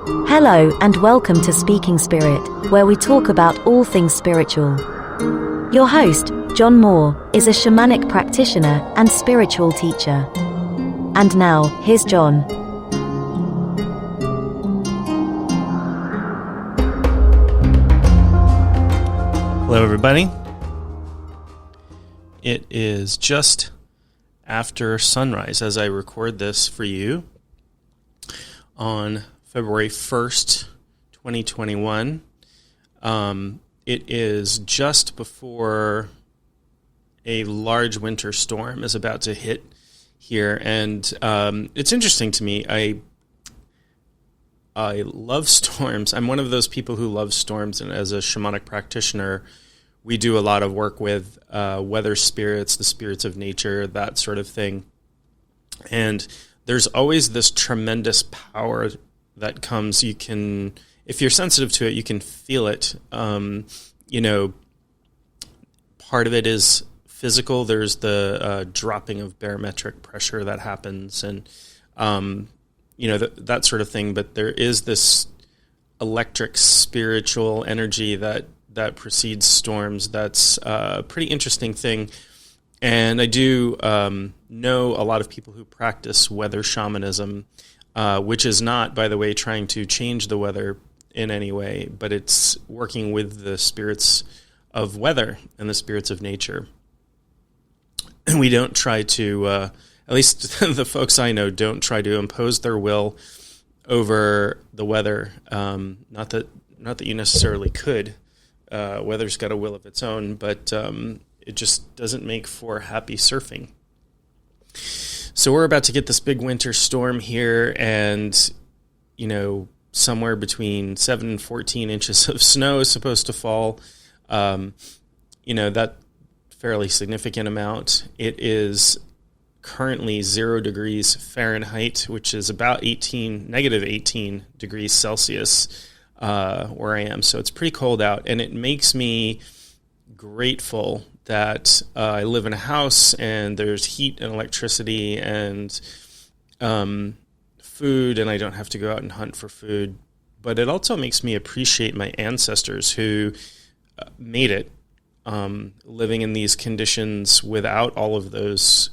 Hello and welcome to Speaking Spirit, where we talk about all things spiritual. Your host, John Moore, is a shamanic practitioner and spiritual teacher. And now, here's John. Hello, everybody. It is just after sunrise as I record this for you on February 1st, 2021. It is just before a large winter storm is about to hit here, and it's interesting to me. I love storms. I'm one of those people who love storms, and as a shamanic practitioner, we do a lot of work with weather spirits, the spirits of nature, that sort of thing. And there's always this tremendous power that comes. You can, if you're sensitive to it, you can feel it. Part of it is physical. There's the dropping of barometric pressure that happens, and that sort of thing. But there is this electric, spiritual energy that precedes storms. That's a pretty interesting thing. And I do know a lot of people who practice weather shamanism, which is not, by the way, trying to change the weather in any way, but it's working with the spirits of weather and the spirits of nature. And we don't try to, at least the folks I know, don't try to impose their will over the weather. Not that you necessarily could. Weather's got a will of its own, but it just doesn't make for happy surfing. So we're about to get this big winter storm here, and, somewhere between 7 and 14 inches of snow is supposed to fall. That fairly significant amount. It is currently 0 degrees Fahrenheit, which is about negative 18 degrees Celsius where I am. So it's pretty cold out, and it makes me grateful that I live in a house and there's heat and electricity and food, and I don't have to go out and hunt for food. But it also makes me appreciate my ancestors who made it, living in these conditions without all of those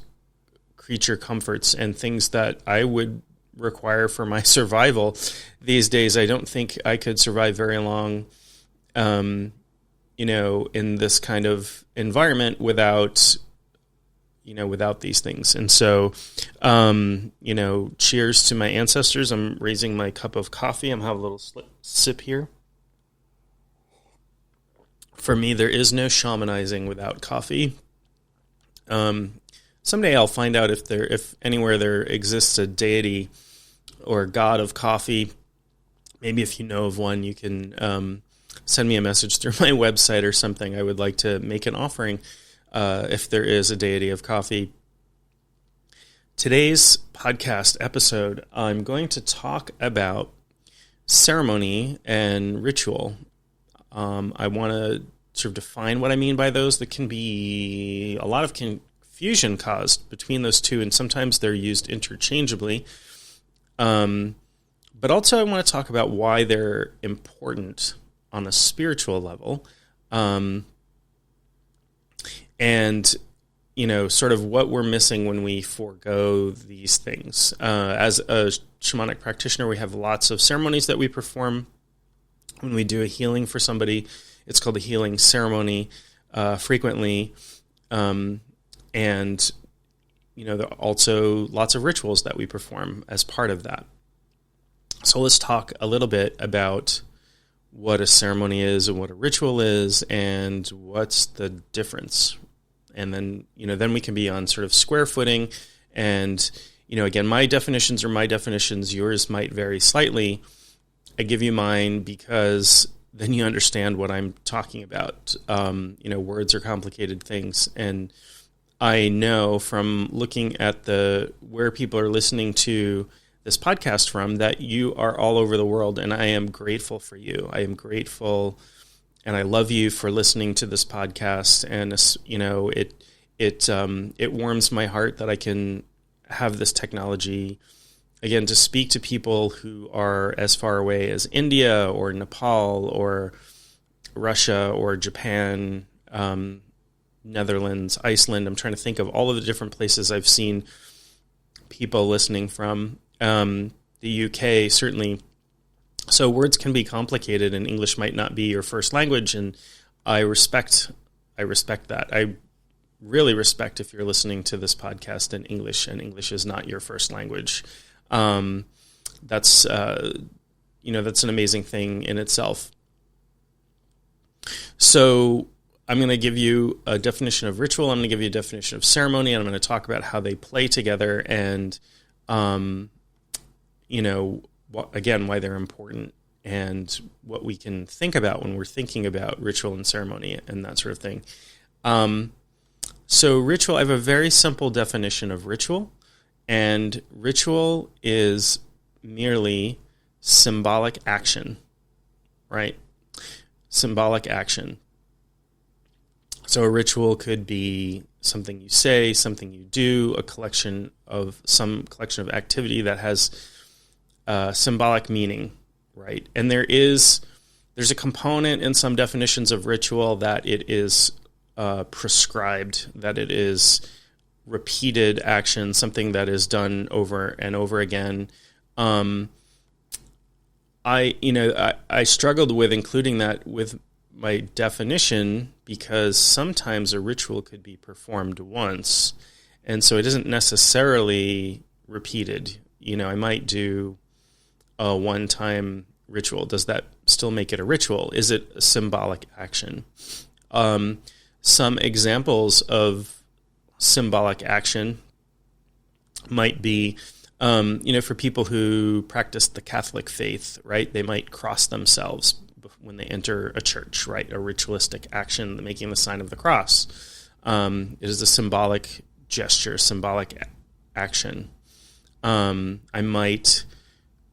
creature comforts and things that I would require for my survival. These days, I don't think I could survive very long, in this kind of environment without these things. And so, cheers to my ancestors. I'm raising my cup of coffee. I'm having a little sip here. For me, there is no shamanizing without coffee. Someday I'll find out if anywhere there exists a deity or god of coffee. Maybe if you know of one, you can send me a message through my website or something. I would like to make an offering if there is a deity of coffee. Today's podcast episode, I'm going to talk about ceremony and ritual. I want to sort of define what I mean by those. There can be a lot of confusion caused between those two, and sometimes they're used interchangeably. But also I want to talk about why they're important on a spiritual level, and sort of what we're missing when we forego these things. As a shamanic practitioner, we have lots of ceremonies that we perform when we do a healing for somebody. It's called a healing ceremony frequently, and there are also lots of rituals that we perform as part of that. So let's talk a little bit about what a ceremony is and what a ritual is and what's the difference. And then, then we can be on sort of square footing. And, again, my definitions are my definitions. Yours might vary slightly. I give you mine because then you understand what I'm talking about. Words are complicated things. And I know from looking at where people are listening to this podcast from that you are all over the world, and I am grateful for you. I am grateful, and I love you for listening to this podcast. And it warms my heart that I can have this technology again, to speak to people who are as far away as India or Nepal or Russia or Japan, Netherlands, Iceland. I'm trying to think of all of the different places I've seen people listening from. The UK, certainly. So words can be complicated, and English might not be your first language, and I respect that. I really respect if you're listening to this podcast in English, and English is not your first language. That's that's an amazing thing in itself. So I'm going to give you a definition of ritual. I'm going to give you a definition of ceremony, and I'm going to talk about how they play together, and again, why they're important and what we can think about when we're thinking about ritual and ceremony and that sort of thing. So ritual, I have a very simple definition of ritual, and ritual is merely symbolic action, right? Symbolic action. So a ritual could be something you say, something you do, some collection of activity that has symbolic meaning, right? And there's a component in some definitions of ritual that it is prescribed, that it is repeated action, something that is done over and over again. I struggled with including that with my definition because sometimes a ritual could be performed once, and so it isn't necessarily repeated. I might do a one-time ritual. Does that still make it a ritual? Is it a symbolic action? Some examples of symbolic action might be, for people who practice the Catholic faith, right? They might cross themselves when they enter a church, right? A ritualistic action, making the sign of the cross. It is a symbolic gesture, symbolic action. I might,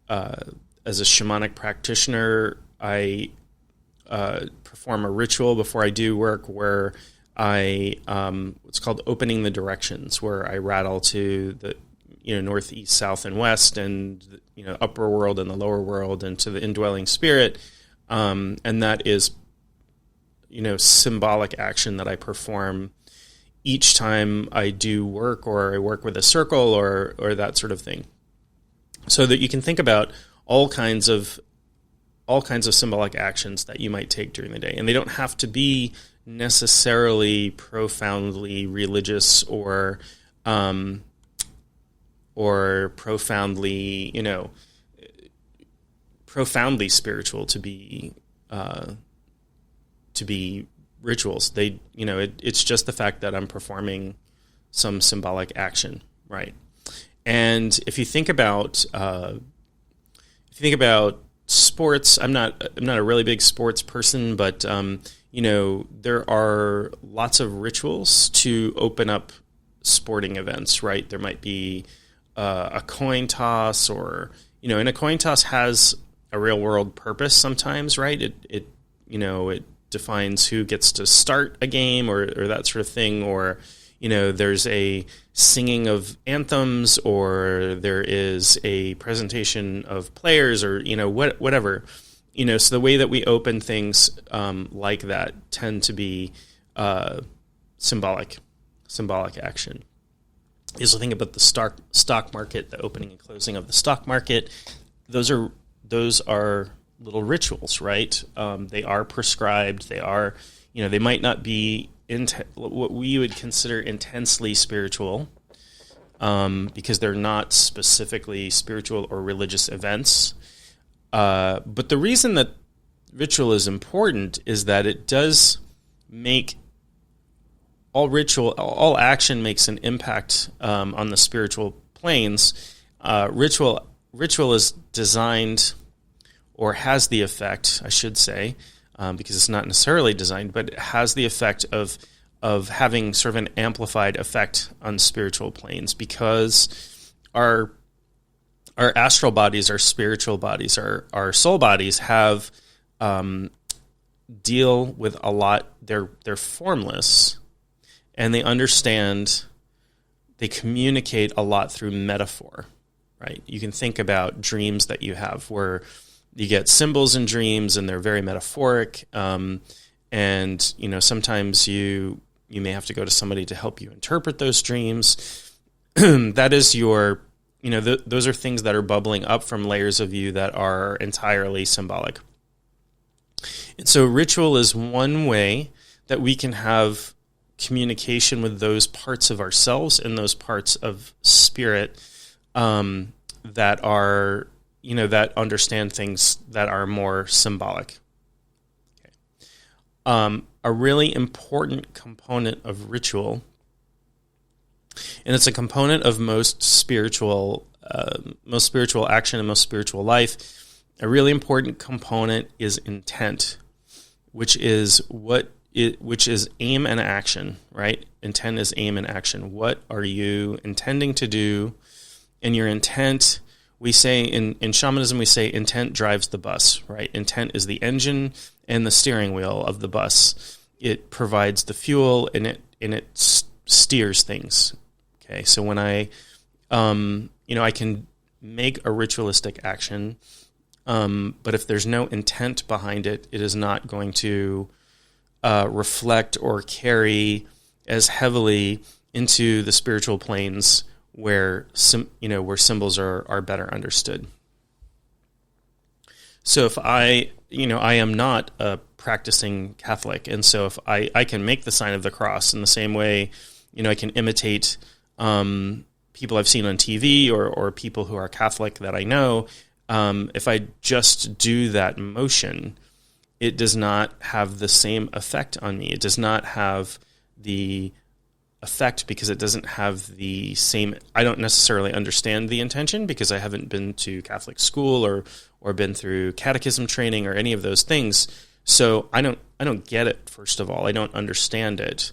as a shamanic practitioner, I perform a ritual before I do work where it's called opening the directions, where I rattle to the north, east, south, and west, and upper world and the lower world, and to the indwelling spirit, and that is symbolic action that I perform each time I do work, or I work with a circle, or that sort of thing, so that you can think about all kinds of symbolic actions that you might take during the day, and they don't have to be necessarily profoundly religious or profoundly spiritual to be rituals. They, it's just the fact that I'm performing some symbolic action, right? And if you think about sports, I'm not a really big sports person, but there are lots of rituals to open up sporting events, right? There might be a coin toss, or and a coin toss has a real world purpose sometimes, right? It defines who gets to start a game, or that sort of thing, or there's a singing of anthems, or there is a presentation of players, or whatever. So the way that we open things like that tend to be symbolic action. You also think about the stock market, the opening and closing of the stock market. Those are little rituals, right? They are prescribed. They are, they might not be what we would consider intensely spiritual, because they're not specifically spiritual or religious events. But the reason that ritual is important is that it does make all action makes an impact on the spiritual planes. Ritual is designed, or has the effect, I should say, because it's not necessarily designed, but it has the effect of having sort of an amplified effect on spiritual planes, because our astral bodies, our spiritual bodies, our soul bodies have deal with a lot. They're formless, and they communicate a lot through metaphor, right? You can think about dreams that you have where you get symbols in dreams and they're very metaphoric. And, sometimes you may have to go to somebody to help you interpret those dreams. That is those are things that are bubbling up from layers of you that are entirely symbolic. And so ritual is one way that we can have communication with those parts of ourselves and those parts of spirit that are, that understand things that are more symbolic. A really important component of ritual, and it's a component of most spiritual action and most spiritual life. A really important component is intent, which is aim and action, right? Intent is aim and action. What are you intending to do? And your intent, we say in shamanism, we say intent drives the bus, right? Intent is the engine and the steering wheel of the bus. It provides the fuel and it steers things. Okay, so when I can make a ritualistic action, but if there's no intent behind it, it is not going to reflect or carry as heavily into the spiritual planes where symbols are better understood. So if I am not a practicing Catholic, and so if I can make the sign of the cross in the same way, I can imitate people I've seen on TV or people who are Catholic that I know. If I just do that motion, it does not have the same effect on me. It does not have the effect because it doesn't have the same. I don't necessarily understand the intention because I haven't been to Catholic school or been through catechism training or any of those things. So I don't get it. First of all, I don't understand it.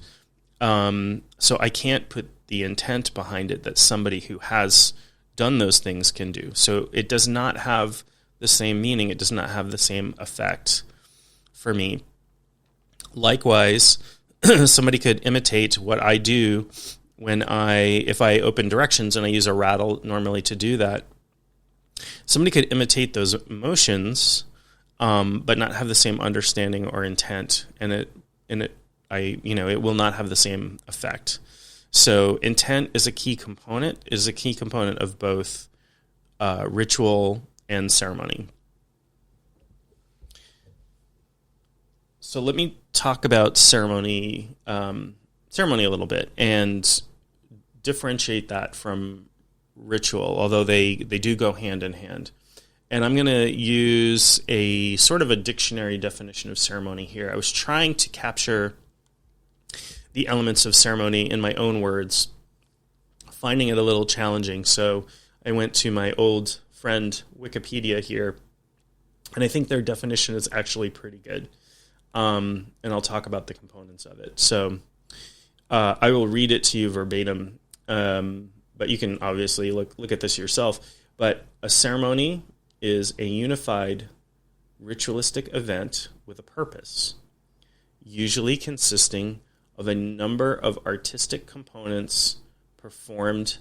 So I can't put the intent behind it that somebody who has done those things can do. So it does not have the same meaning. It does not have the same effect for me. Likewise, somebody could imitate what I do if I open directions and I use a rattle normally to do that. Somebody could imitate those motions, but not have the same understanding or intent, and it will not have the same effect. So intent is a key component. Is a key component of both ritual and ceremony. So let me talk about ceremony a little bit and differentiate that from ritual, although they do go hand in hand. And I'm going to use a sort of a dictionary definition of ceremony here. I was trying to capture the elements of ceremony in my own words, finding it a little challenging. So I went to my old friend Wikipedia here, and I think their definition is actually pretty good. And I'll talk about the components of it. So I will read it to you verbatim, but you can obviously look at this yourself. But a ceremony is a unified ritualistic event with a purpose, usually consisting of a number of artistic components performed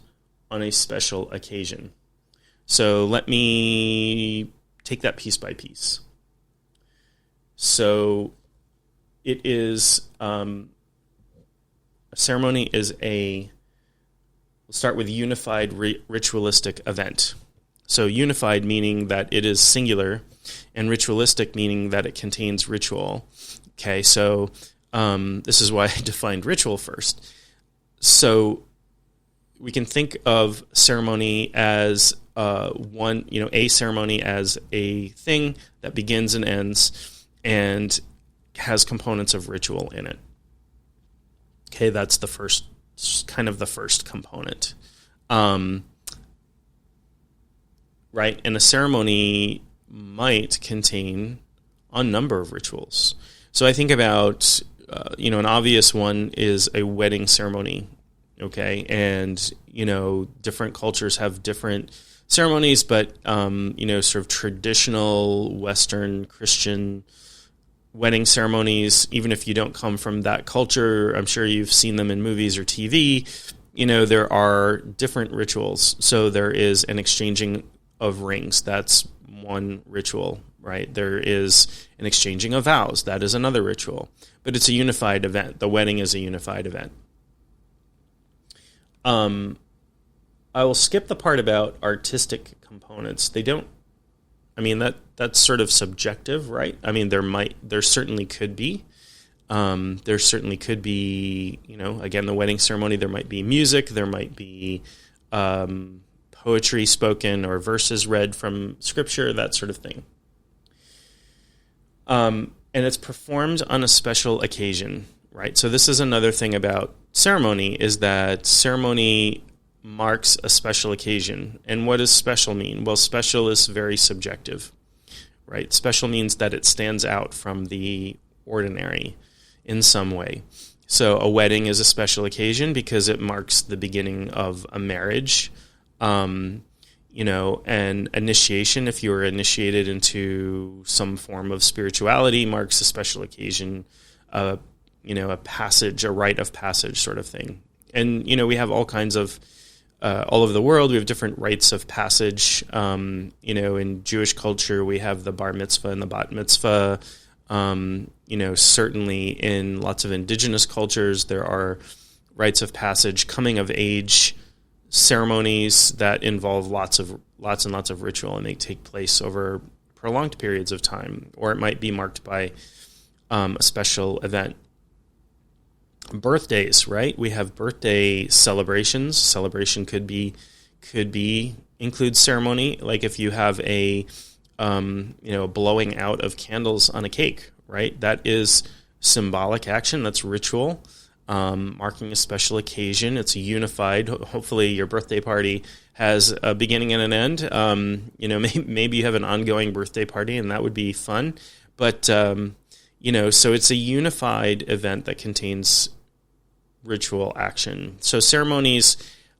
on a special occasion. So let me take that piece by piece. So it is, a ceremony is we'll start with unified ritualistic event. So unified meaning that it is singular, and ritualistic meaning that it contains ritual. Okay, so this is why I defined ritual first. So we can think of ceremony as a ceremony as a thing that begins and ends and has components of ritual in it. Okay, that's the first component. Right? And a ceremony might contain a number of rituals. So I think about, an obvious one is a wedding ceremony, okay? And, different cultures have different ceremonies, but, sort of traditional Western Christian wedding ceremonies, even if you don't come from that culture, I'm sure you've seen them in movies or TV. there are different rituals. So there is an exchanging of rings. That's one ritual, right? There is an exchanging of vows. That is another ritual. But it's a unified event. The wedding is a unified event. I will skip the part about artistic components. That's sort of subjective, right? I mean, there certainly could be. There certainly could be, again, the wedding ceremony, there might be music, there might be poetry spoken or verses read from scripture, that sort of thing. And it's performed on a special occasion, right? So this is another thing about ceremony, is that ceremony marks a special occasion. And what does special mean? Well, special is very subjective, right? Special means that it stands out from the ordinary in some way. So a wedding is a special occasion because it marks the beginning of a marriage. And initiation, if you were initiated into some form of spirituality, marks a special occasion, a passage, a rite of passage sort of thing. And, we have all kinds of, all over the world, we have different rites of passage. In Jewish culture, we have the bar mitzvah and the bat mitzvah. Certainly in lots of indigenous cultures, there are rites of passage, coming of age ceremonies that involve lots and lots of ritual, and they take place over prolonged periods of time, or it might be marked by a special event. Birthdays, right? We have birthday celebrations. Celebration could include ceremony, like if you have a blowing out of candles on a cake, right? That is symbolic action. That's ritual, marking a special occasion. It's unified. Hopefully your birthday party has a beginning and an end. Maybe you have an ongoing birthday party, and that would be fun. But, so it's a unified event that contains ritual action. So ceremonies,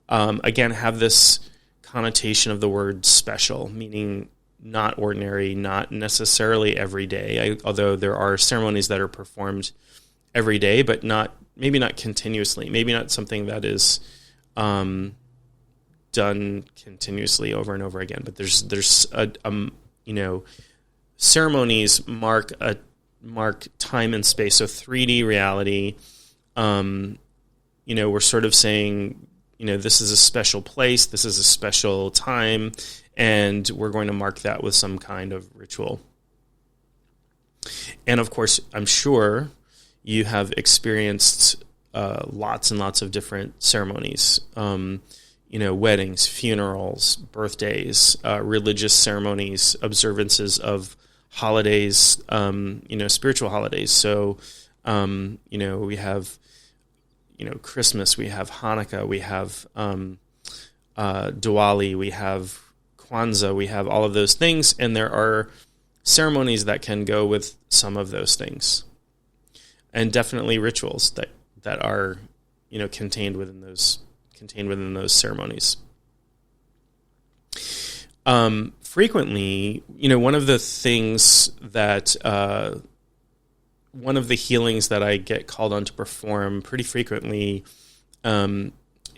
again, have this connotation of the word special, meaning not ordinary, not necessarily every day, although there are ceremonies that are performed every day, but maybe not continuously, maybe not something that is done continuously over and over again. But there's ceremonies mark time and space, so 3D reality. We're sort of saying, this is a special place, this is a special time, and we're going to mark that with some kind of ritual. And of course, I'm sure you have experienced lots and lots of different ceremonies, weddings, funerals, birthdays, religious ceremonies, observances of holidays, spiritual holidays. So, we have, Christmas, we have Hanukkah, we have Diwali, we have Kwanzaa, we have all of those things, and there are ceremonies that can go with some of those things, and definitely rituals that are contained within those ceremonies. Frequently, one of the things that one of the healings that I get called on to perform pretty frequently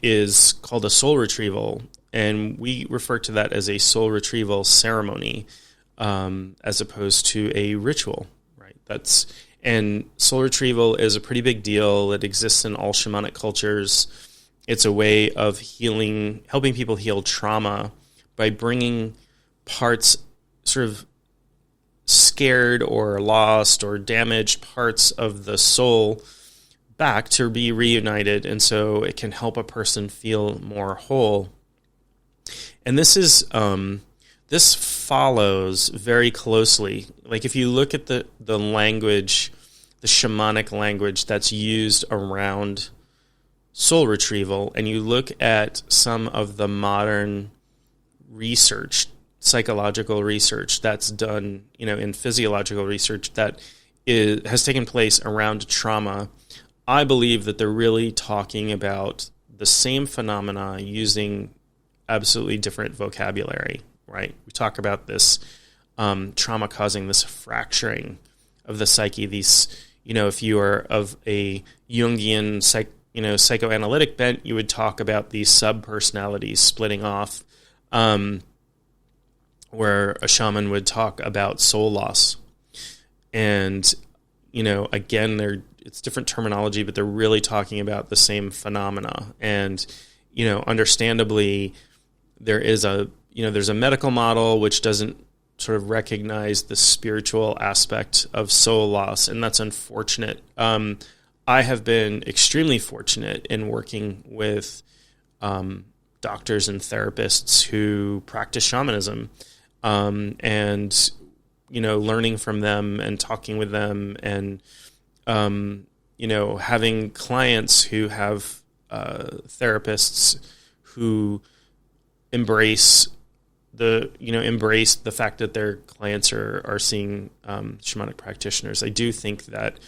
is called a soul retrieval, and we refer to that as a soul retrieval ceremony, as opposed to a ritual, right? And soul retrieval is a pretty big deal. It exists in all shamanic cultures. It's a way of helping people heal trauma by bringing parts, sort of scared or lost or damaged parts of the soul back to be reunited, and so it can help a person feel more whole. And this follows very closely. Like if you look at the language, the shamanic language that's used around soul retrieval, and you look at some of the modern research, psychological research that's done, in physiological research that has taken place around trauma, I believe that they're really talking about the same phenomena using absolutely different vocabulary, right? We talk about this trauma causing this fracturing of the psyche. These, if you are of a Jungian psychoanalytic bent, you would talk about these sub-personalities splitting off, where a shaman would talk about soul loss. And, again, it's different terminology, but they're really talking about the same phenomena. And, understandably, there's a medical model which doesn't sort of recognize the spiritual aspect of soul loss, and that's unfortunate. I have been extremely fortunate in working with doctors and therapists who practice shamanism, and learning from them and talking with them, and having clients who have therapists who embrace the fact that their clients are seeing shamanic practitioners. I do think that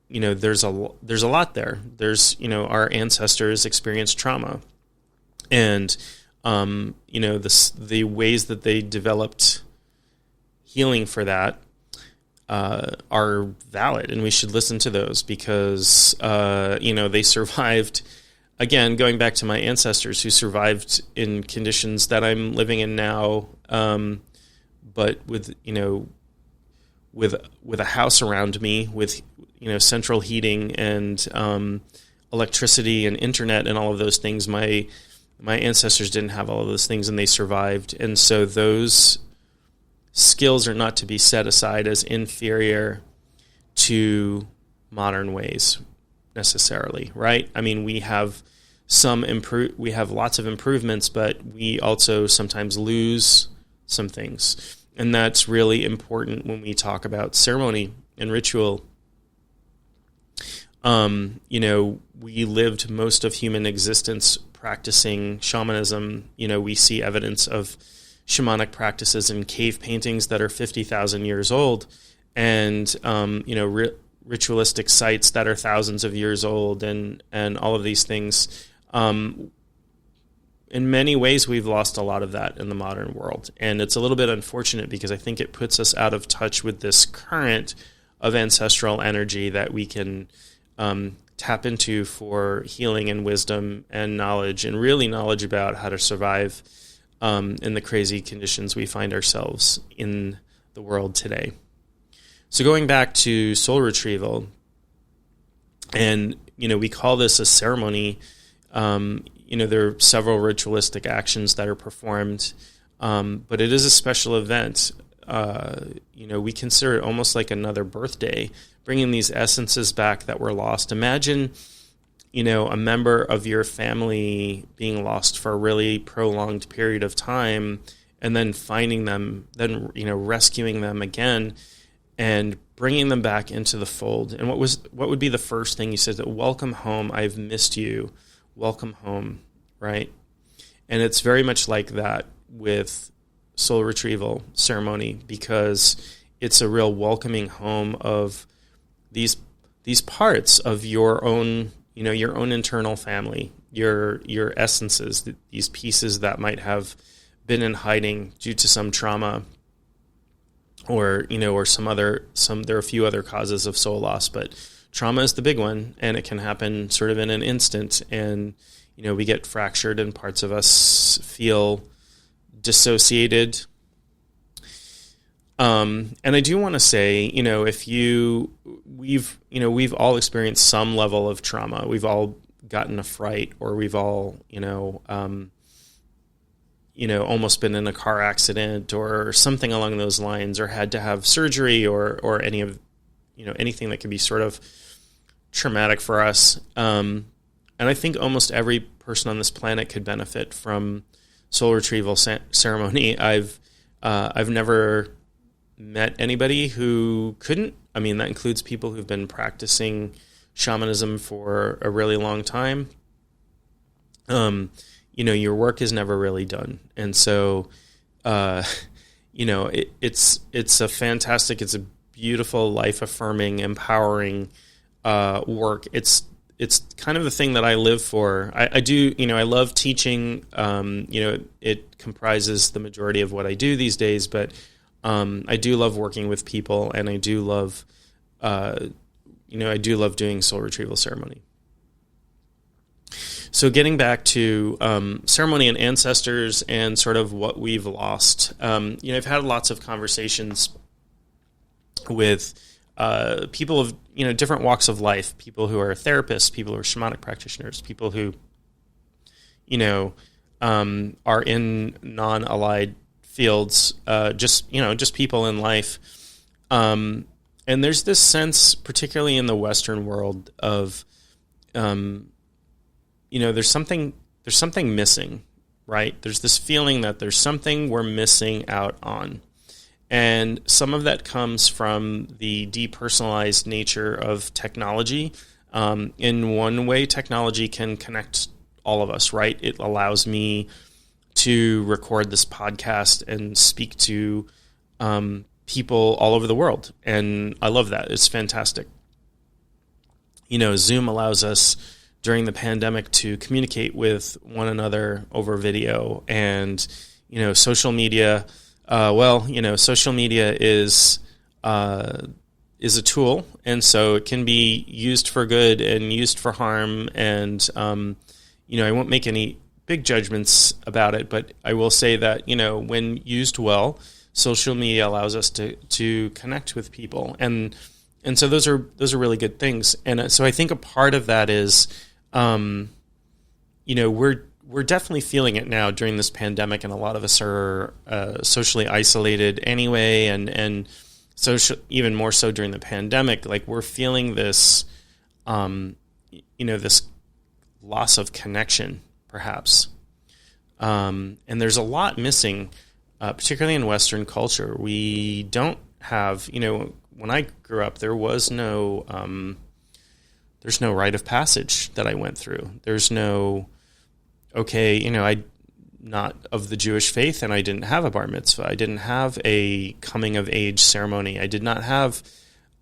there's a lot there. There's our ancestors experienced trauma, and the ways that they developed healing for that are valid, and we should listen to those because they survived. Again, going back to my ancestors who survived in conditions that I'm living in now, but with a house around me, with central heating and electricity and internet and all of those things. My ancestors didn't have all of those things, and they survived. And so those skills are not to be set aside as inferior to modern ways necessarily, right? I mean, we have lots of improvements, but we also sometimes lose some things. And that's really important when we talk about ceremony and ritual. We lived most of human existence practicing shamanism. We see evidence of shamanic practices in cave paintings that are 50,000 years old, and ritualistic sites that are thousands of years old, and all of these things. In many ways, we've lost a lot of that in the modern world, and it's a little bit unfortunate because I think it puts us out of touch with this current of ancestral energy that we can tap into for healing and wisdom and knowledge, and really knowledge about how to survive in the crazy conditions we find ourselves in the world today. So going back to soul retrieval, and we call this a ceremony. There are several ritualistic actions that are performed, but it is a special event. We consider it almost like another birthday, bringing these essences back that were lost. Imagine, a member of your family being lost for a really prolonged period of time, and then finding them, then, rescuing them again, and bringing them back into the fold. And what would be the first thing you said? That welcome home, I've missed you. Welcome home, right? And it's very much like that with soul retrieval ceremony, because it's a real welcoming home of these parts of your own, your own internal family, your essences, these pieces that might have been in hiding due to some trauma, or there are a few other causes of soul loss, but trauma is the big one, and it can happen sort of in an instant, and we get fractured, and parts of us feel dissociated. And I do want to say, we've all experienced some level of trauma. We've all gotten a fright, or we've all almost been in a car accident or something along those lines, or had to have surgery, or any of anything that could be sort of traumatic for us. And I think almost every person on this planet could benefit from soul retrieval ceremony. I've never met anybody who couldn't. I mean, that includes people who've been practicing shamanism for a really long time. Your work is never really done. And so, it's a fantastic, it's a beautiful, life-affirming, empowering work. It's kind of the thing that I live for. I do, I love teaching. It comprises the majority of what I do these days, but I do love working with people, and I do love, I do love doing soul retrieval ceremony. So getting back to ceremony and ancestors and sort of what we've lost, I've had lots of conversations with people of different walks of life, people who are therapists, people who are shamanic practitioners, people who are in non-allied fields, just people in life, and there's this sense, particularly in the Western world, of there's something missing, right? There's this feeling that there's something we're missing out on. And some of that comes from the depersonalized nature of technology. In one way, technology can connect all of us, right? It allows me to record this podcast and speak to people all over the world. And I love that. It's fantastic. Zoom allows us during the pandemic to communicate with one another over video, and social media. Social media is a tool, and so it can be used for good and used for harm. And I won't make any big judgments about it, but I will say that when used well, social media allows us to connect with people, and so those are really good things. And so I think a part of that is, we're definitely feeling it now during this pandemic, and a lot of us are socially isolated anyway, and social, even more so during the pandemic. Like, we're feeling this, this loss of connection, perhaps, and there's a lot missing, particularly in Western culture. We don't have, when I grew up, there's no rite of passage that I went through. There's no, I'm not of the Jewish faith, and I didn't have a bar mitzvah. I didn't have a coming of age ceremony. I did not have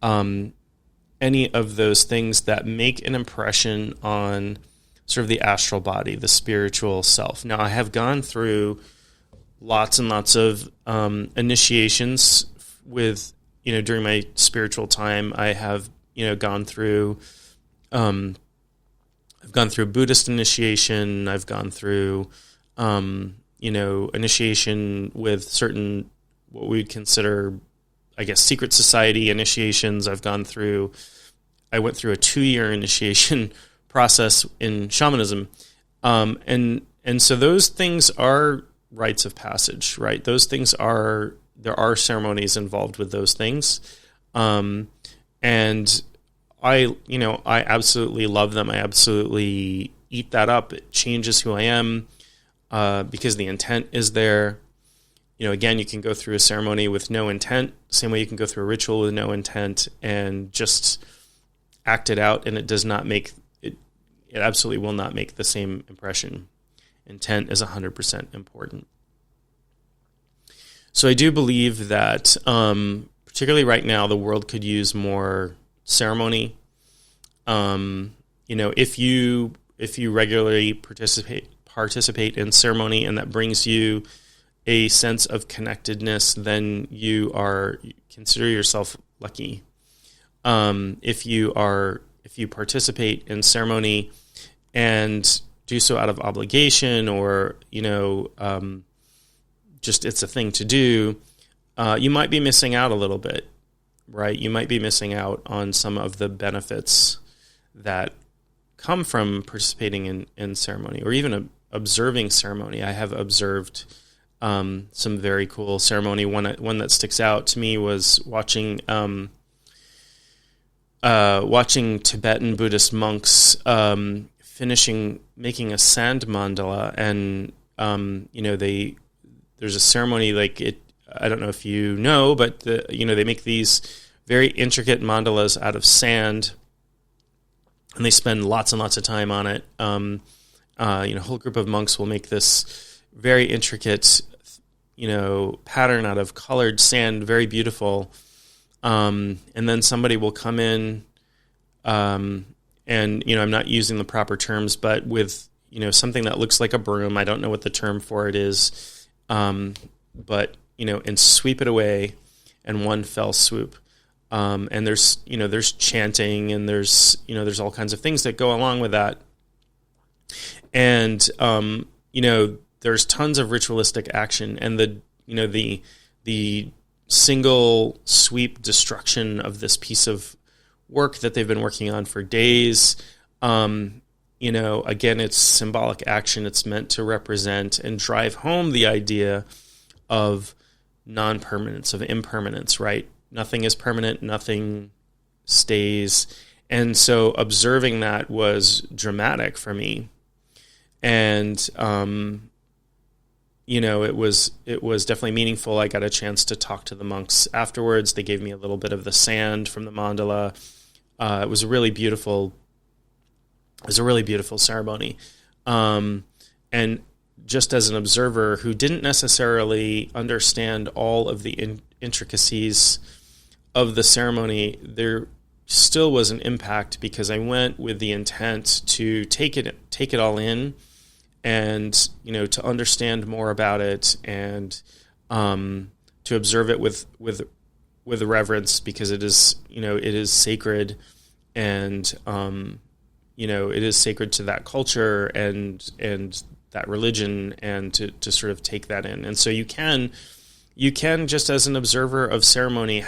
any of those things that make an impression on sort of the astral body, the spiritual self. Now, I have gone through lots and lots of initiations with, during my spiritual time. I have, gone through I've gone through Buddhist initiation. I've gone through, initiation with certain, what we'd consider, I guess, secret society initiations. I went through a 2-year initiation process in shamanism. And so those things are rites of passage, right? Those things there are ceremonies involved with those things. And I absolutely love them. I absolutely eat that up. It changes who I am, because the intent is there. Again, you can go through a ceremony with no intent, same way you can go through a ritual with no intent and just act it out, and it does not make it. It absolutely will not make the same impression. Intent is 100% important. So I do believe that, particularly right now, the world could use more ceremony. If you regularly participate in ceremony, and that brings you a sense of connectedness, then you consider yourself lucky. If you participate in ceremony and do so out of obligation, or just it's a thing to do, you might be missing out a little bit. Right, you might be missing out on some of the benefits that come from participating in ceremony, or even observing ceremony. I have observed some very cool ceremony. One that sticks out to me was watching Tibetan Buddhist monks making a sand mandala, and there's a ceremony like it. I don't know if you know, but they make these very intricate mandalas out of sand, and they spend lots and lots of time on it. A whole group of monks will make this very intricate, pattern out of colored sand, very beautiful. And then somebody will come in, and I'm not using the proper terms, but with something that looks like a broom. I don't know what the term for it is, but and sweep it away in one fell swoop. And there's chanting, and there's all kinds of things that go along with that. And, there's tons of ritualistic action, and the single sweep destruction of this piece of work that they've been working on for days. Again, it's symbolic action. It's meant to represent and drive home the idea of non-permanence, of impermanence, right? Nothing is permanent, nothing stays. And so observing that was dramatic for me. And, it was definitely meaningful. I got a chance to talk to the monks afterwards. They gave me a little bit of the sand from the mandala. It was a really beautiful ceremony. And just as an observer who didn't necessarily understand all of the intricacies of the ceremony, there still was an impact, because I went with the intent to take it all in, and to understand more about it, and to observe it with reverence, because it is sacred, and it is sacred to that culture and that religion, and to sort of take that in. And so you can just as an observer of ceremony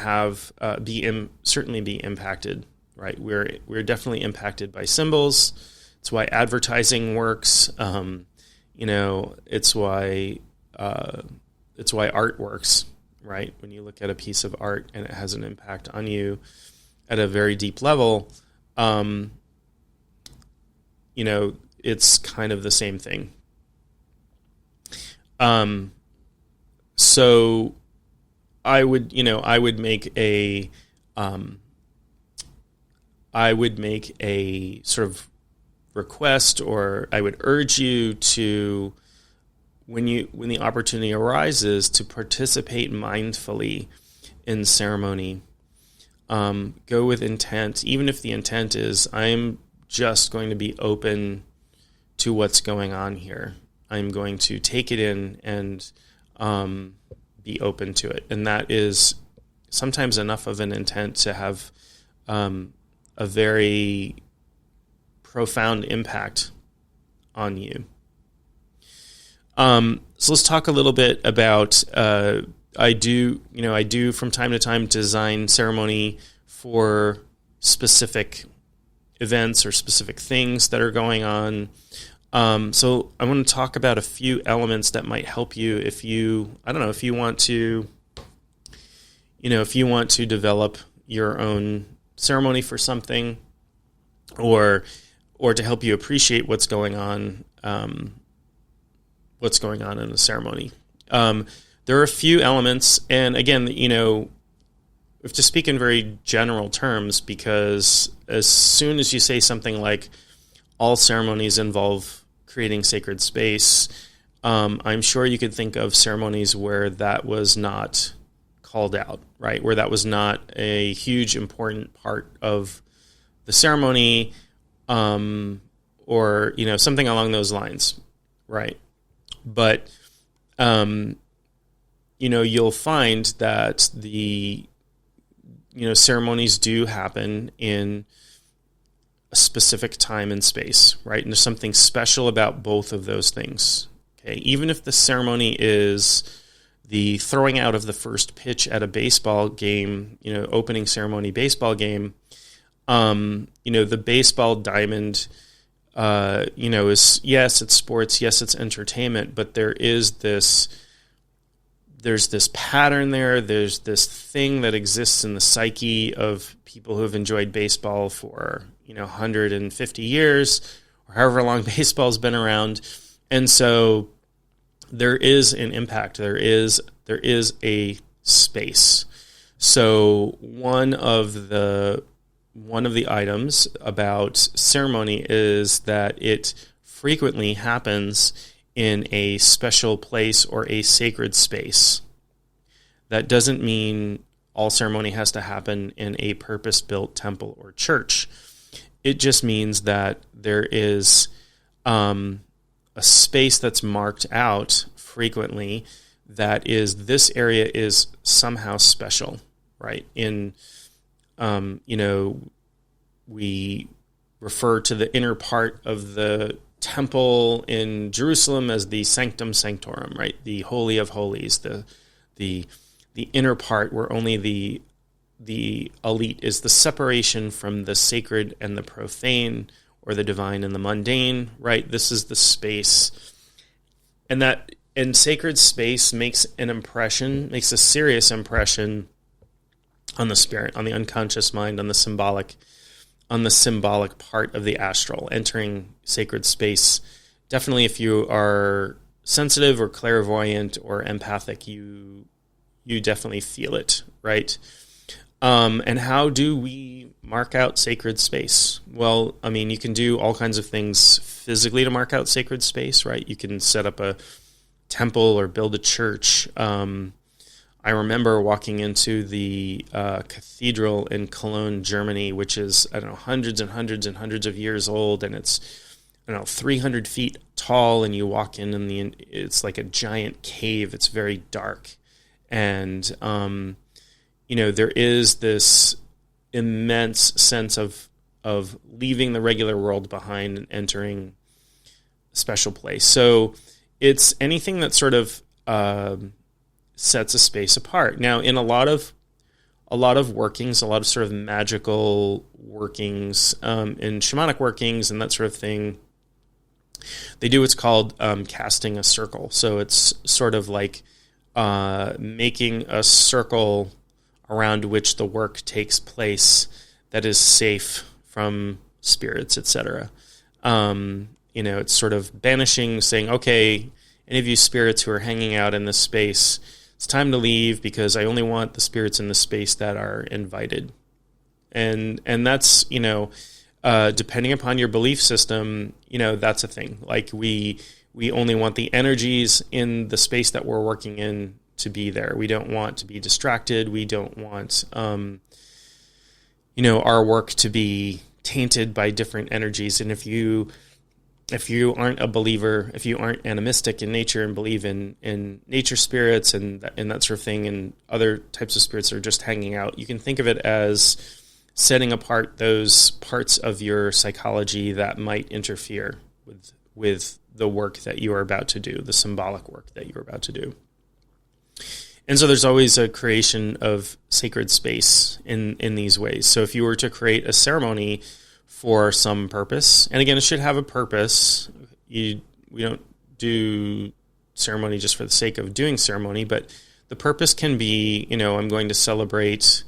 certainly be impacted, right? We're definitely impacted by symbols. It's why advertising works. It's why art works, right? When you look at a piece of art and it has an impact on you at a very deep level, it's kind of the same thing. So I would make a sort of request, or I would urge you to, when the opportunity arises, to participate mindfully in ceremony. Go with intent, even if the intent is, I'm just going to be open to what's going on here. I'm going to take it in and be open to it. And that is sometimes enough of an intent to have a very profound impact on you. So let's talk a little bit about, I do from time to time design ceremony for specific events or specific things that are going on. So I want to talk about a few elements that might help you if you want to develop your own ceremony for something, or to help you appreciate what's going on in the ceremony. There are a few elements, and again, we have to speak in very general terms, because as soon as you say something like all ceremonies involve creating sacred space, I'm sure you could think of ceremonies where that was not called out, right? Where that was not a huge, important part of the ceremony, or something along those lines, right? But you'll find that the ceremonies do happen in a specific time and space, right? And there's something special about both of those things. Okay, even if the ceremony is the throwing out of the first pitch at a baseball game, opening ceremony baseball game, the baseball diamond, is, yes, it's sports, yes, it's entertainment, but there's this pattern there. There's this thing that exists in the psyche of people who have enjoyed baseball for 150 years, or however long baseball's been around. And so there is an impact. There is a space. So one of the items about ceremony is that it frequently happens in a special place or a sacred space. That doesn't mean all ceremony has to happen in a purpose-built temple or church. It just means that there is a space that's marked out frequently that is, this area is somehow special, right? In we refer to the inner part of the temple in Jerusalem as the sanctum sanctorum, right? The holy of holies, the inner part where only the elite is, the separation from the sacred and the profane, or the divine and the mundane, right? This is the space. And sacred space makes a serious impression on the spirit, on the unconscious mind, on the symbolic part of the astral. Entering sacred space, definitely if you are sensitive or clairvoyant or empathic, you definitely feel it, right? And how do we mark out sacred space? Well, I mean, you can do all kinds of things physically to mark out sacred space, right? You can set up a temple or build a church. I remember walking into the cathedral in Cologne, Germany, which is, hundreds and hundreds and hundreds of years old, and it's, 300 feet tall, and you walk in, and it's like a giant cave. It's very dark. And, there is this immense sense of leaving the regular world behind and entering a special place. So it's anything that sort of sets a space apart. Now, in a lot of workings, a lot of sort of magical workings, in shamanic workings and that sort of thing, they do what's called casting a circle. So it's sort of like making a circle around which the work takes place that is safe from spirits, etc. It's sort of banishing, saying, okay, any of you spirits who are hanging out in this space, it's time to leave, because I only want the spirits in the space that are invited. And that's, depending upon your belief system, that's a thing. Like we only want the energies in the space that we're working in to be there. We don't want to be distracted. We don't want, our work to be tainted by different energies. And if you aren't a believer, if you aren't animistic in nature and believe in nature spirits and that sort of thing, and other types of spirits that are just hanging out, you can think of it as setting apart those parts of your psychology that might interfere with the work that you are about to do, the symbolic work that you're about to do. And so there's always a creation of sacred space in these ways. So if you were to create a ceremony for some purpose, and again, it should have a purpose. We don't do ceremony just for the sake of doing ceremony, but the purpose can be, I'm going to celebrate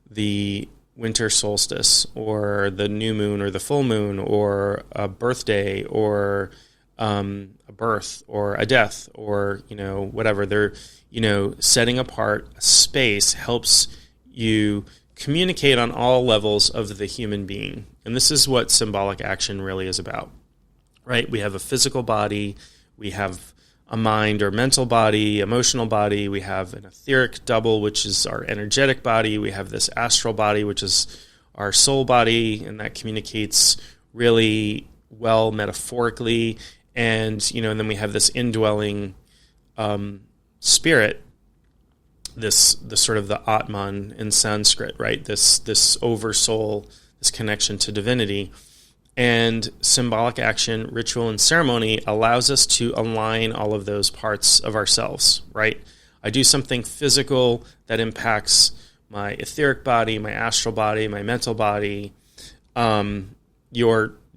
the winter solstice, or the new moon, or the full moon, or a birthday, or a birth, or a death, or whatever. They're setting apart a space helps you communicate on all levels of the human being. And this is what symbolic action really is about, right? We have a physical body, we have a mind or mental body, emotional body, we have an etheric double, which is our energetic body, we have this astral body, which is our soul body, and that communicates really well metaphorically. And, and then we have this indwelling spirit, the sort of the Atman in Sanskrit, right? This oversoul, this connection to divinity. And symbolic action, ritual, and ceremony allows us to align all of those parts of ourselves, right? I do something physical that impacts my etheric body, my astral body, my mental body.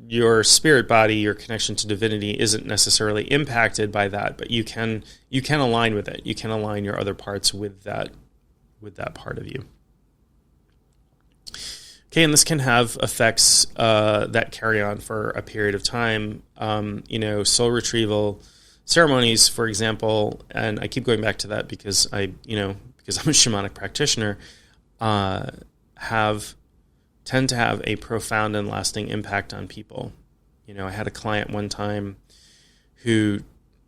Your spirit body, your connection to divinity isn't necessarily impacted by that, but you can align with it. You can align your other parts with that part of you. Okay, and this can have effects that carry on for a period of time. Soul retrieval ceremonies, for example, and I keep going back to that because because I'm a shamanic practitioner, tend to have a profound and lasting impact on people. I had a client one time who,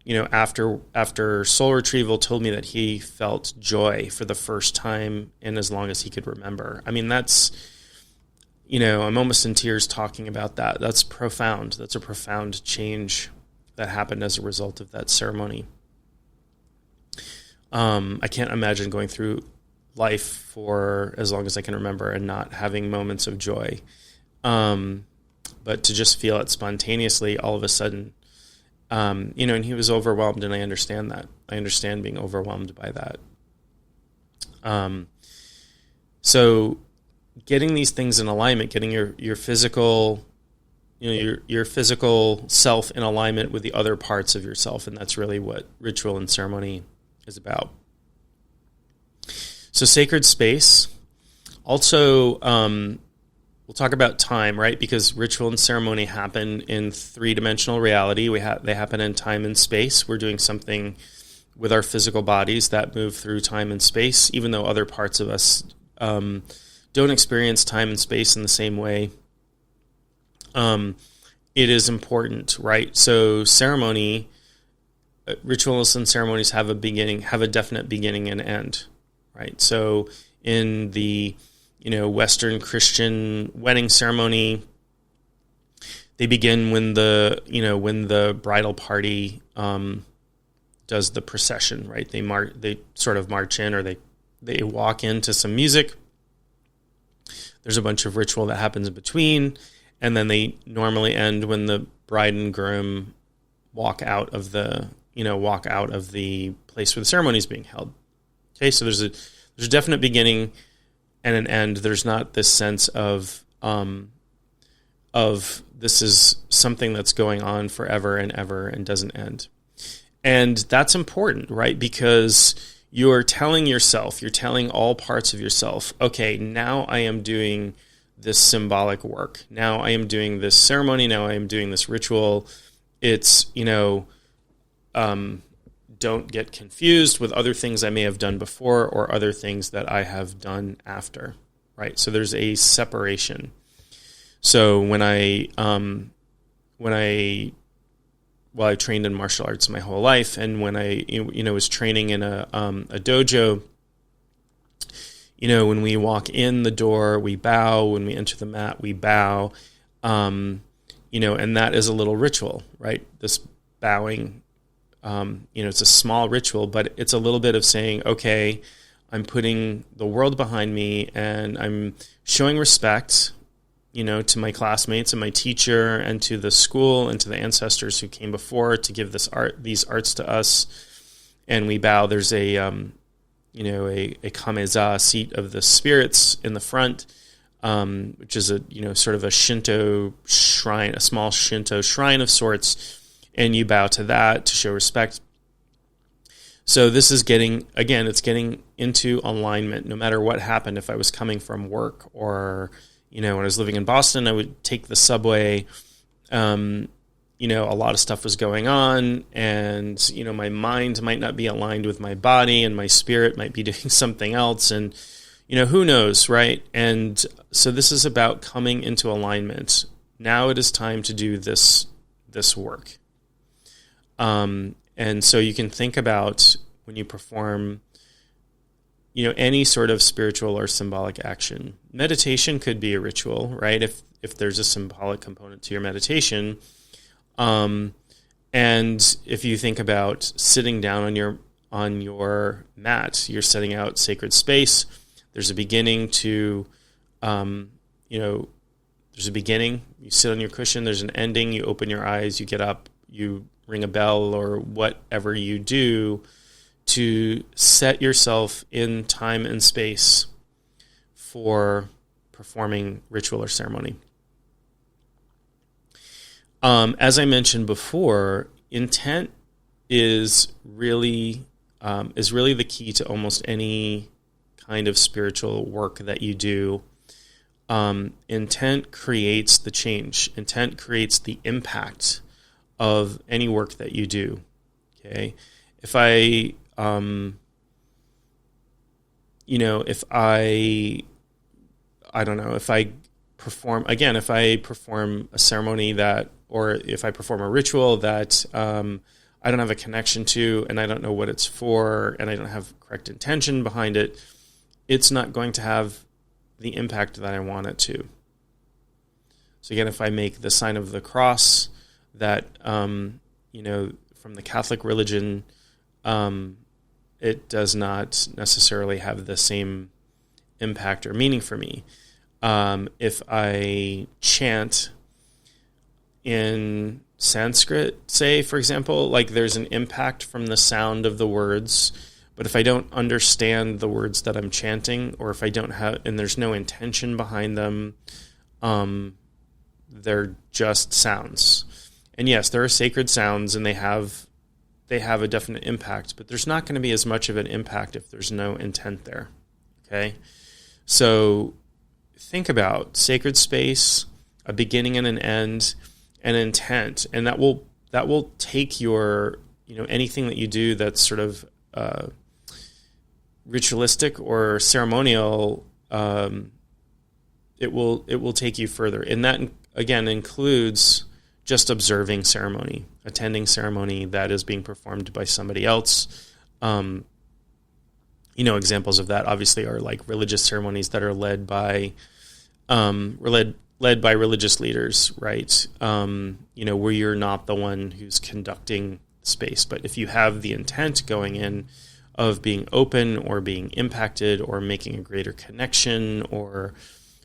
after soul retrieval, told me that he felt joy for the first time in as long as he could remember. I mean, that's, I'm almost in tears talking about that. That's profound. That's a profound change that happened as a result of that ceremony. I can't imagine going through life for as long as I can remember and not having moments of joy. But to just feel it spontaneously all of a sudden, and he was overwhelmed, and I understand that. I understand being overwhelmed by that. So getting these things in alignment, getting your physical, your physical self in alignment with the other parts of yourself, and that's really what ritual and ceremony is about. So sacred space. Also, we'll talk about time, right? Because ritual and ceremony happen in three-dimensional reality. They happen in time and space. We're doing something with our physical bodies that move through time and space, even though other parts of us don't experience time and space in the same way. It is important, right? So ceremony, rituals and ceremonies have a definite beginning and end, right? So in the Western Christian wedding ceremony, they begin when the bridal party does the procession, right? They sort of march in, or they walk into some music. There's a bunch of ritual that happens in between, and then they normally end when the bride and groom walk out of the place where the ceremony is being held. Okay, so there's a definite beginning and an end. There's not this sense of this is something that's going on forever and ever and doesn't end. And that's important, right? Because you're telling all parts of yourself, okay, now I am doing this symbolic work. Now I am doing this ceremony. Now I am doing this ritual. It's, don't get confused with other things I may have done before or other things that I have done after, right? So there's a separation. So when I trained in martial arts my whole life, and when I was training in a dojo, when we walk in the door, we bow. When we enter the mat, we bow. And that is a little ritual, right? This bowing, it's a small ritual, but it's a little bit of saying, okay, I'm putting the world behind me, and I'm showing respect, to my classmates and my teacher and to the school and to the ancestors who came before to give these arts to us. And we bow. There's a kameza, seat of the spirits in the front, which is sort of a Shinto shrine, a small Shinto shrine of sorts. And you bow to that to show respect. So this is getting into alignment no matter what happened. If I was coming from work, or, when I was living in Boston, I would take the subway. A lot of stuff was going on, and, my mind might not be aligned with my body, and my spirit might be doing something else. And, who knows, right? And so this is about coming into alignment. Now it is time to do this work. And so you can think about when you perform, any sort of spiritual or symbolic action. Meditation could be a ritual, right? If there's a symbolic component to your meditation. And if you think about sitting down on your mat, you're setting out sacred space. There's a beginning to, there's a beginning. You sit on your cushion. There's an ending. You open your eyes. You get up. You ring a bell, or whatever you do to set yourself in time and space for performing ritual or ceremony. As I mentioned before, intent is really the key to almost any kind of spiritual work that you do. Intent creates the change. Intent creates the impact of any work that you do. Okay, if I perform a ceremony or if I perform a ritual that I don't have a connection to, and I don't know what it's for, and I don't have correct intention behind it, it's not going to have the impact that I want it to. So again, if I make the sign of the cross that, from the Catholic religion, it does not necessarily have the same impact or meaning for me. If I chant in Sanskrit, say, for example, like there's an impact from the sound of the words, but if I don't understand the words that I'm chanting, or if I don't have, and there's no intention behind them, they're just sounds. And yes, there are sacred sounds, and they have a definite impact, but there's not going to be as much of an impact if there's no intent there. Okay? So think about sacred space, a beginning and an end, and intent, and that will take your, anything that you do that's sort of ritualistic or ceremonial. It will take you further, and that again includes just observing ceremony, attending ceremony that is being performed by somebody else. Examples of that obviously are like religious ceremonies that are led by religious leaders, right? Where you're not the one who's conducting space, but if you have the intent going in of being open or being impacted or making a greater connection or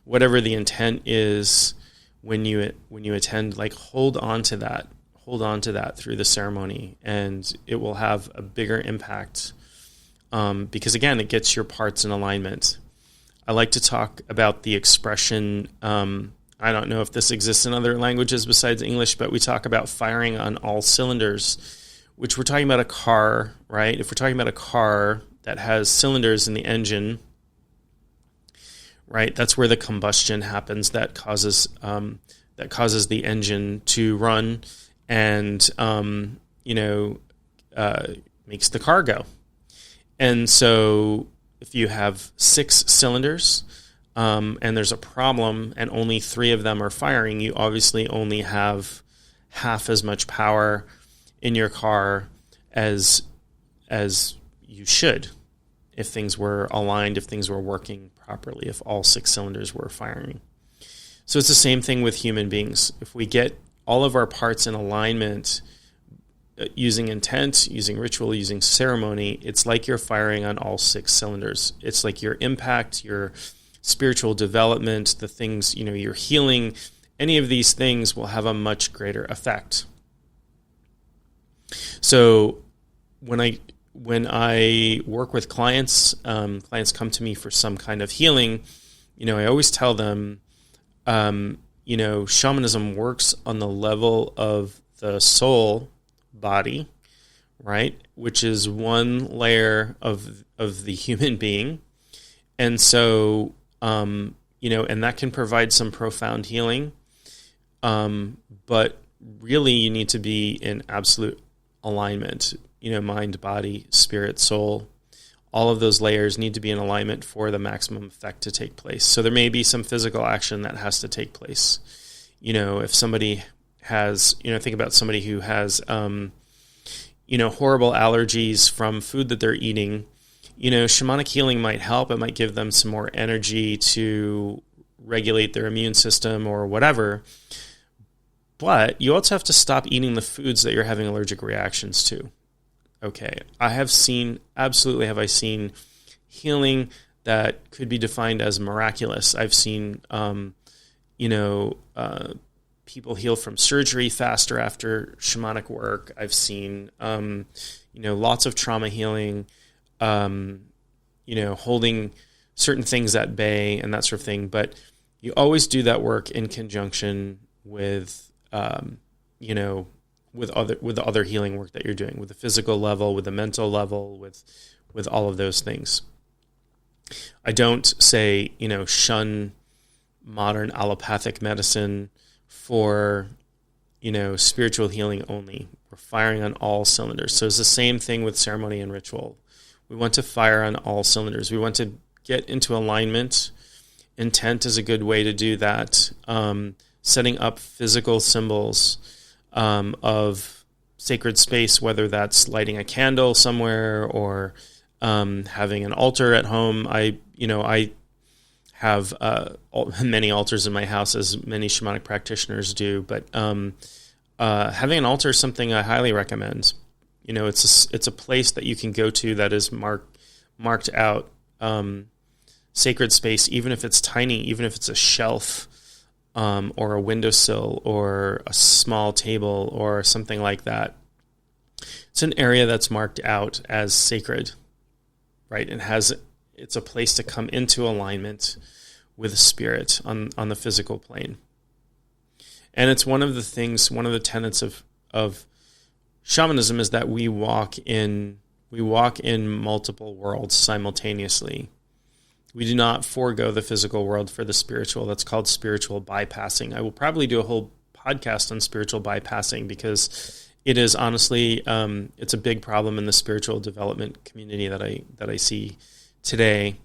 whatever the intent is when you attend, like hold on to that through the ceremony, and it will have a bigger impact because again, it gets your parts in alignment. I like to talk about the expression, I don't know if this exists in other languages besides English, but we talk about firing on all cylinders, which we're talking about a car, right? If we're talking about a car that has cylinders in the engine, right, that's where the combustion happens that causes the engine to run and makes the car go. And so if you have 6 cylinders and there's a problem and only 3 of them are firing, you obviously only have half as much power in your car as you should if things were aligned, if things were working properly, if all 6 cylinders were firing. So it's the same thing with human beings. If we get all of our parts in alignment using intent, using ritual, using ceremony, it's like you're firing on all 6 cylinders. It's like your impact, your spiritual development, the things, your healing, any of these things will have a much greater effect. So when I work with clients, clients come to me for some kind of healing, I always tell them, shamanism works on the level of the soul body, right? Which is one layer of the human being. And so, and that can provide some profound healing. But really you need to be in absolute alignment, mind, body, spirit, soul. All of those layers need to be in alignment for the maximum effect to take place. So there may be some physical action that has to take place. If somebody has, think about somebody who has, horrible allergies from food that they're eating, shamanic healing might help. It might give them some more energy to regulate their immune system or whatever. But you also have to stop eating the foods that you're having allergic reactions to. Okay, absolutely have I seen healing that could be defined as miraculous. I've seen, people heal from surgery faster after shamanic work. I've seen, lots of trauma healing, holding certain things at bay and that sort of thing. But you always do that work in conjunction with, with the other healing work that you're doing, with the physical level, with the mental level, with all of those things. I don't say, shun modern allopathic medicine for, spiritual healing only. We're firing on all cylinders. So it's the same thing with ceremony and ritual. We want to fire on all cylinders. We want to get into alignment. Intent is a good way to do that. Setting up physical symbols of sacred space, whether that's lighting a candle somewhere or having an altar at home. I have many altars in my house, as many shamanic practitioners do, but having an altar is something I highly recommend. It's a place that you can go to that is marked out, sacred space, even if it's tiny, even if it's a shelf, or a windowsill or a small table or something like that. It's an area that's marked out as sacred, right? It's a place to come into alignment with spirit on the physical plane. And it's one of the tenets of shamanism is that we walk in multiple worlds simultaneously. We do not forego the physical world for the spiritual. That's called spiritual bypassing. I will probably do a whole podcast on spiritual bypassing because it is honestly, it's a big problem in the spiritual development community that I see today.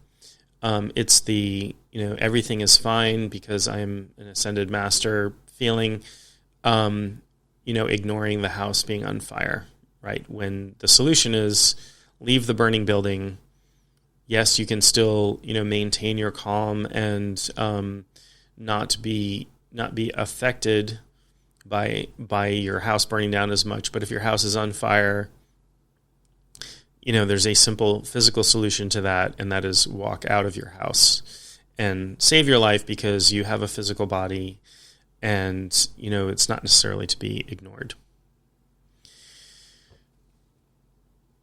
It's everything is fine because I'm an ascended master feeling, ignoring the house being on fire, right? When the solution is leave the burning building. Yes, you can still, maintain your calm and not be affected by your house burning down as much. But if your house is on fire, there's a simple physical solution to that, and that is walk out of your house and save your life because you have a physical body, and it's not necessarily to be ignored.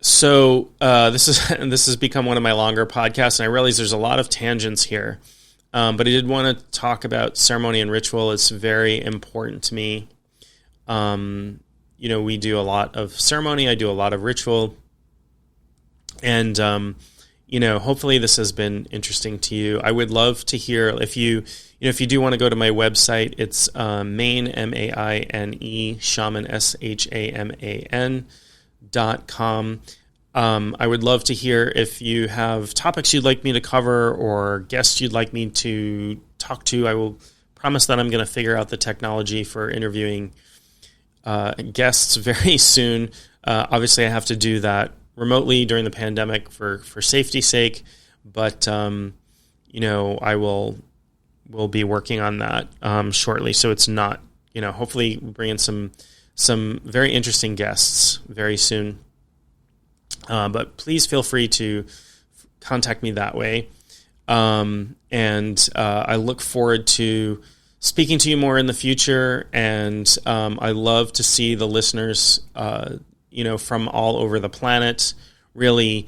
So this has become one of my longer podcasts, and I realize there's a lot of tangents here. But I did want to talk about ceremony and ritual. It's very important to me. We do a lot of ceremony. I do a lot of ritual. And, hopefully this has been interesting to you. I would love to hear if you do want to go to my website, it's Maine, M-A-I-N-E, shaman, SHAMAN.com. I would love to hear if you have topics you'd like me to cover or guests you'd like me to talk to. I will promise that I'm going to figure out the technology for interviewing guests very soon. Obviously, I have to do that remotely during the pandemic for safety's sake, but I will be working on that shortly. So it's not, hopefully bring in some very interesting guests very soon. But please feel free to contact me that way. And I look forward to speaking to you more in the future. And I love to see the listeners, from all over the planet really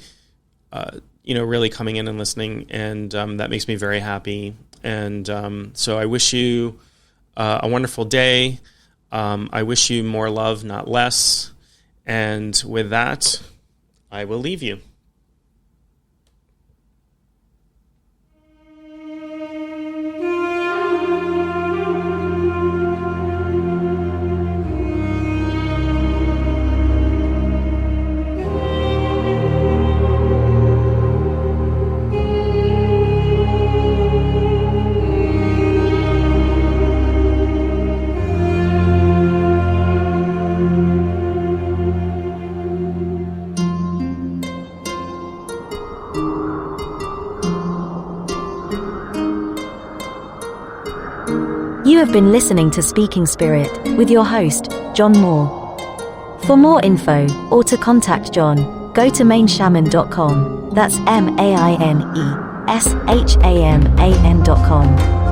coming in and listening. And that makes me very happy. And so I wish you a wonderful day. I wish you more love, not less. And with that, I will leave you. You have been listening to Speaking Spirit with your host, John Moore. For more info or to contact John, go to mainshaman.com. That's maineshaman.com.